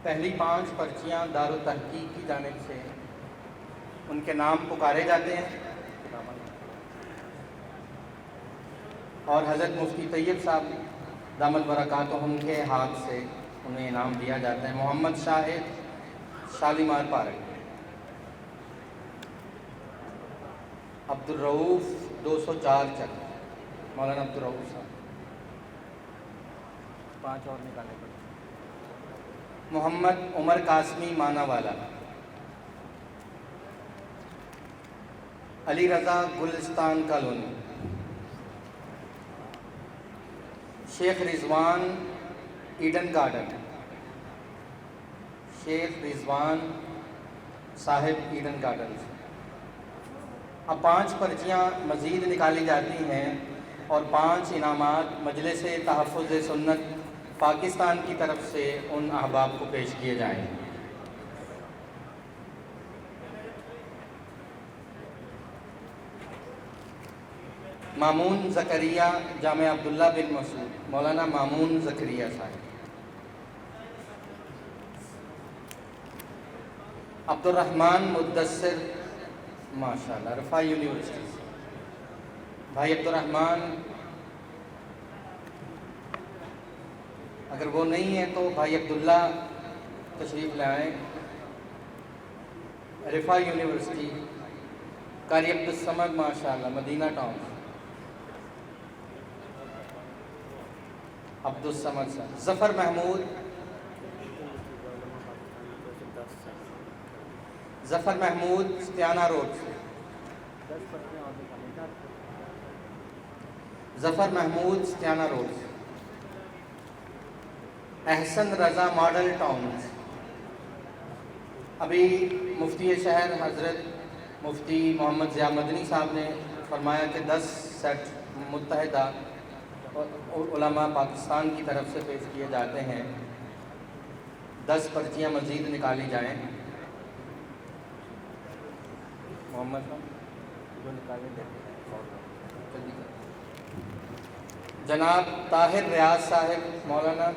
پہلی 5 پرچیاں دارالتحقیق کی جانب سے ان کے نام پکارے جاتے ہیں اور حضرت مفتی طیب صاحب دامت برکاتہم کے ہاتھ سے انہیں انعام دیا جاتا ہے۔ محمد شاہد شالیمار پارک، عبدالرؤوف 204 چک، مولانا عبدالرؤوف صاحب 5 اور نکالنے پڑے۔ محمد عمر قاسمی مانا والا، علی رضا گلستان کالونی، شیخ رضوان ایڈن گارڈن، شیخ رضوان صاحب ایڈن گارڈن۔ اب 5 پرچیاں مزید نکالی جاتی ہیں اور 5 انعامات مجلس تحفظ سنت پاکستان کی طرف سے ان احباب کو پیش کیے جائیں۔ مامون زکریا جامع عبداللہ بن مسعود، مولانا مامون زکریا صاحب۔ عبدالرحمن مدثر، ماشاءاللہ رفاع یونیورسٹی سے بھائی عبدالرحمن، اگر وہ نہیں ہے تو بھائی عبداللہ تشریف لائیں۔ رفاع یونیورسٹی، قاری عبدالصمد ماشاءاللہ مدینہ ٹاؤن، عبدالصمد صاحب۔ ظفر محمود، ظفر محمود ستیانہ روڈ سے، ظفر محمود ستیانہ روڈ سے۔ احسن رضا ماڈل ٹاؤن سے۔ ابھی مفتی شہر حضرت مفتی محمد ضیاء مدنی صاحب نے فرمایا کہ 10 سیٹ متحدہ علماء پاکستان کی طرف سے پیش کیے جاتے ہیں۔ 10 پرچیاں مزید نکالی جائیں۔ محمد جو نکالیں جناب طاہر ریاض صاحب، مولانا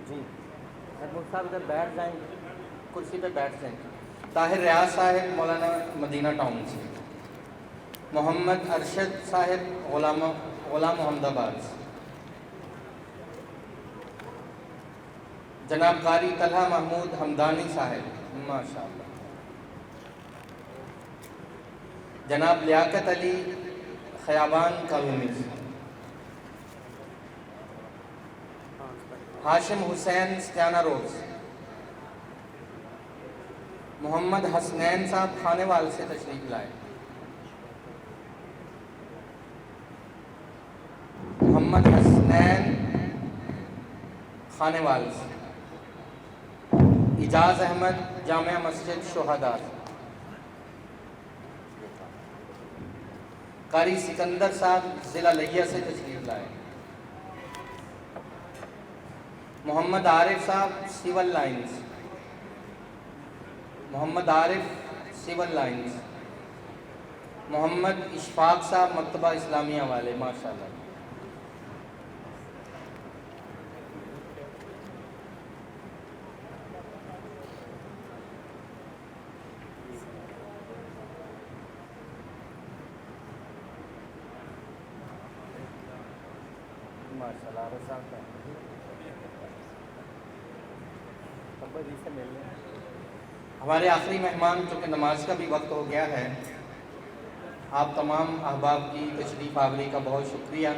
جی محمود صاحب ادھر بیٹھ جائیں، کرسی پہ بیٹھ جائیں۔ طاہر ریاض صاحب مولانا مدینہ ٹاؤن سے۔ محمد ارشد صاحب غلام محمد آباد سے۔ جناب قاری طلحہ محمود حمدانی صاحب، ماشاءاللہ۔ جناب لیاقت علی خیابان کالونی سے۔ ہاشم حسین ستیانہ روڈ سے۔ محمد حسنین صاحب کھانے وال سے تشریف لائے۔ محمد حسنین کھانے وال سے۔ اجاز احمد جامعہ مسجد شہداء سے۔ قاری سکندر صاحب ضلع لیہ سے تشریف لائے۔ محمد عارف صاحب سیول لائنز، محمد عارف سیول لائنز۔ محمد اشفاق صاحب مکتبہ اسلامیہ والے، ماشاءاللہ۔ ہمارے آخری مہمان، چونکہ نماز کا بھی وقت ہو گیا ہے، آپ تمام احباب کی تشریف آوری کا بہت شکریہ۔